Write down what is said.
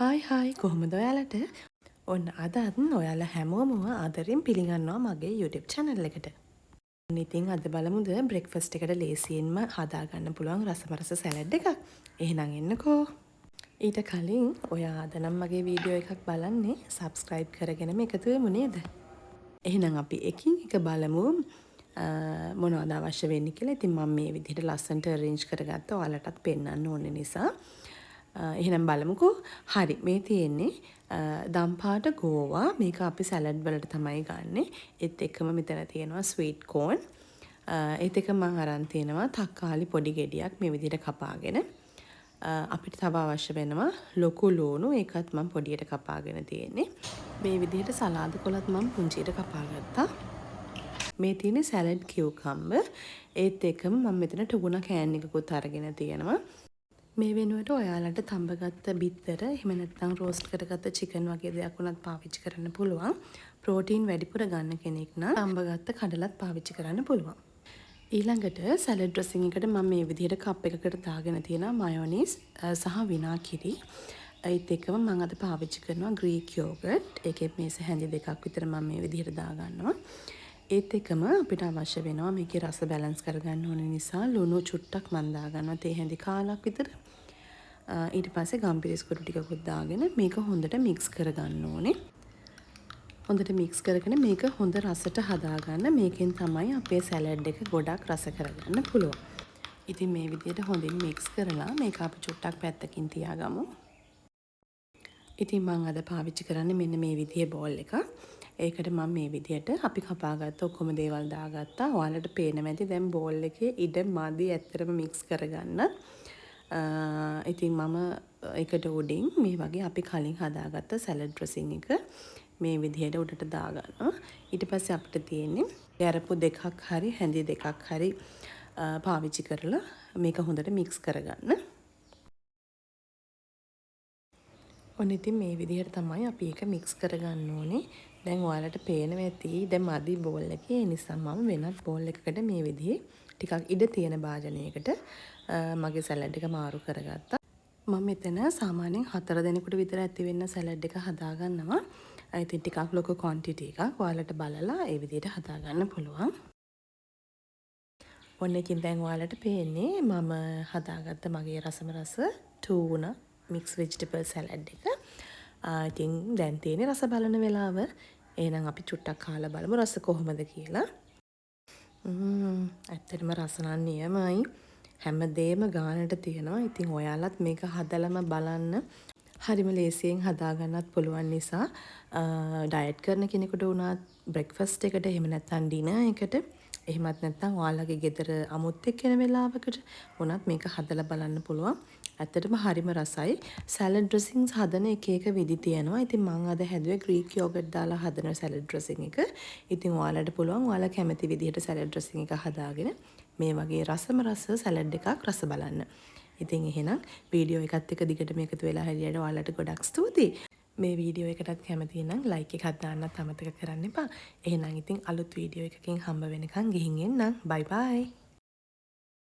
Hi කොහොමද ඔයාලට? ඔන්න අදත් ඔයාලා හැමෝම ආදරෙන් පිළිගන්නවා මගේ YouTube channel එකට. ඉතින් අද බලමුද බ්‍රෙක්ෆාස්ට් එකට ලේසියෙන්ම හදාගන්න පුළුවන් රසමරස සැලඩ් එකක්. එහෙනම් එන්නකෝ. ඊට කලින් ඔයා අද නම් මගේ වීඩියෝ එකක් බලන්නේ subscribe කරගෙනම එකතු වෙමු නේද? එහෙනම් අපි එකින් එක බලමු මොනවද අවශ්‍ය වෙන්නේ කියලා. ඉතින් මම මේ විදිහට ලස්සනට arrange කරගත්තා. ඔයාලටත් පෙන්වන්න ඕන නිසා. එහෙනම් බලමුකෝ. හරි මේ තියෙන්නේ දම්පාට ගෝවා. මේක අපි සැලඩ් වලට තමයි ගන්නෙ. ඒත් එක්කම මෙතන තියෙනවා ස්වීට් කෝන්. ඒත් එක මම අරන් තියෙනවා තක්කාලි පොඩි ගෙඩියක් මේ විදිහට කපාගෙන. අපිට තව අවශ්‍ය වෙනවා ලොකු ලූණු. ඒකත් මම පොඩියට කපාගෙන තියෙන්නේ. මේ විදිහට සලාද කොලත් මම පුංචියට කපා ගත්තා. මේ තියෙන්නේ සැලඩ් කියුකම්බර්. ඒත් එක්කම මම මෙතන ටුගුණ කෑන් එකකුත් අරගෙන තියෙනවා. මේ වෙනුවට ඔයාලට තඹගත්ත බිත්තර එහෙම නැත්නම් රෝස්ට් කරගත්ත චිකන් වගේ දෙයක් උනත් පාවිච්චි කරන්න පුළුවන්. ප්‍රෝටීන් වැඩිපුර ගන්න කෙනෙක් නම් තඹගත්ත කඩලත් පාවිච්චි කරන්න පුළුවන්. ඊළඟට සැලඩ් ඩ්‍රෙසින් එකට මම මේ විදිහට කප් එකකට දාගෙන තියෙනවා මයොනීස් සහ විනාගිරි. ඒත් එක්කම මම අද පාවිච්චි කරනවා ග්‍රීක් යෝගර්ට්. ඒකේ මේස හැඳි දෙකක් විතර මම මේ විදිහට දාගන්නවා. ඒත් එක්කම අපිට අවශ්‍ය වෙනවා මේකේ රස බැලන්ස් කරගන්න ඕන නිසා ලුණු චුට්ටක් මම දාගන්නවා තේ හැඳි කාලක් විතර. ඊට පස්සේ ගම්පිරිස් කුඩු ටිකකුත් දාගෙන මේක හොඳට මික්ස් කරගන්න ඕනේ. හොඳට මික්ස් කරගෙන මේක හොඳ රසට හදාගන්න. මේකෙන් තමයි අපේ සැලඩ් එක ගොඩක් රස කරගන්න පුළුවන්. ඉතින් මේ විදිහට හොඳින් මික්ස් කරලා මේක අපි චුට්ටක් පැත්තකින් තියාගමු. ඉතින් මම අද පාවිච්චි කරන්නේ මෙන්න මේ විදිහේ බෝල් එකක්. ඒකට මම මේ විදිහට අපි කපාගත්ත ඔක්කොම දේවල් දාගත්තා. ඔයාලට පේනවා ඇති දැන් බෝල් එකේ ඉඩ මදි ඇත්තටම මික්ස් කරගන්න. ඉතින් මම එකට උඩින් මේ වගේ අපි කලින් හදාගත්ත සැලඩ් ඩ්‍රෙසින් එක මේ විදිහට උඩට දාගන්නවා. ඊට පස්සේ අපිට තියෙන්නේ ගැරපු දෙකක් හරි හැඳි දෙකක් හරි පාවිච්චි කරලා මේක හොඳට මික්ස් කරගන්න. ඔන්න ඉතින් මේ විදිහට තමයි අපි ඒක මික්ස් කරගන්න ඕනේ. දැන් ඔයාලට පේනවා ඇති දැන් මදි බෝල් එකේ. ඒ නිසා මම වෙනත් බෝල් එකකට මේ විදිහේ ටිකක් ඉඩ තියෙන භාජනයකට මගේ සැලඩ් එක මාරු කරගත්තා. මම මෙතන සාමාන්‍යයෙන් 4 දෙනෙකුට විතර ඇති වෙන්න සැලඩ් එක හදාගන්නවා. ඉතින් ටිකක් ලොකු ක්වොන්ටිටි එකක්. ඔයාලට බලලා ඒ විදිහට හදාගන්න පුළුවන්. ඔන්න ඉතින් දැන් ඔයාලට පේන්නේ මම හදාගත්ත මගේ රසමරස ටූනා මික්ස් වෙජිටබල් සැලඩ් එක. ඉතින් දැන් තියෙන්නේ රස බලන වෙලාව. එහෙනම් අපි චුට්ටක් කාලා බලමු රස කොහොමද කියලා. ඇත්තටම රස නම් නියමයි. හැමදේම ගානට තියෙනවා. ඉතින් ඔයාලත් මේක හදලම බලන්න. හරිම ලේසියෙන් හදාගන්නත් පුළුවන් නිසා ඩයට් කරන කෙනෙකුට උනත් බ්‍රෙක්ෆාස්ට් එකට එහෙම නැත්නම් ඩිනර් එකට එහෙමත් නැත්නම් ඔයාලගේ ගෙදර අමුත් එක්ක එන වෙලාවකට උනත් මේක හදලා බලන්න පුළුවන්. ඇත්තටම හරිම රසයි. සැලඩ් ඩ්‍රෙසින්ග්ස් හදන එක විදි තියෙනවා. ඉතින් මම අද හැදුවේ ග්‍රීක් යෝගර්ට් දාලා හදන සැලඩ් ඩ්‍රෙසින් එක. ඉතින් ඔයාලට පුළුවන් ඔයාලා කැමති විදිහට සැලඩ් ඩ්‍රෙසින් එක හදාගෙන මේ වගේ රසම රස සැලඩ් එකක් රස බලන්න. ඉතින් එහෙනම් වීඩියෝ එකත් එක්ක දිගටම එකතු වෙලා හැරියට ඔයාලට ගොඩක් ස්තුතියි. මේ වීඩියෝ එකටත් කැමති නම් ලයික් එකක් දාන්නත් අමතක කරන්න එපා. එහෙනම් ඉතින් අලුත් වීඩියෝ එකකින් හම්බ වෙනකන් ගිහින් එන්නම්. බයි බයි.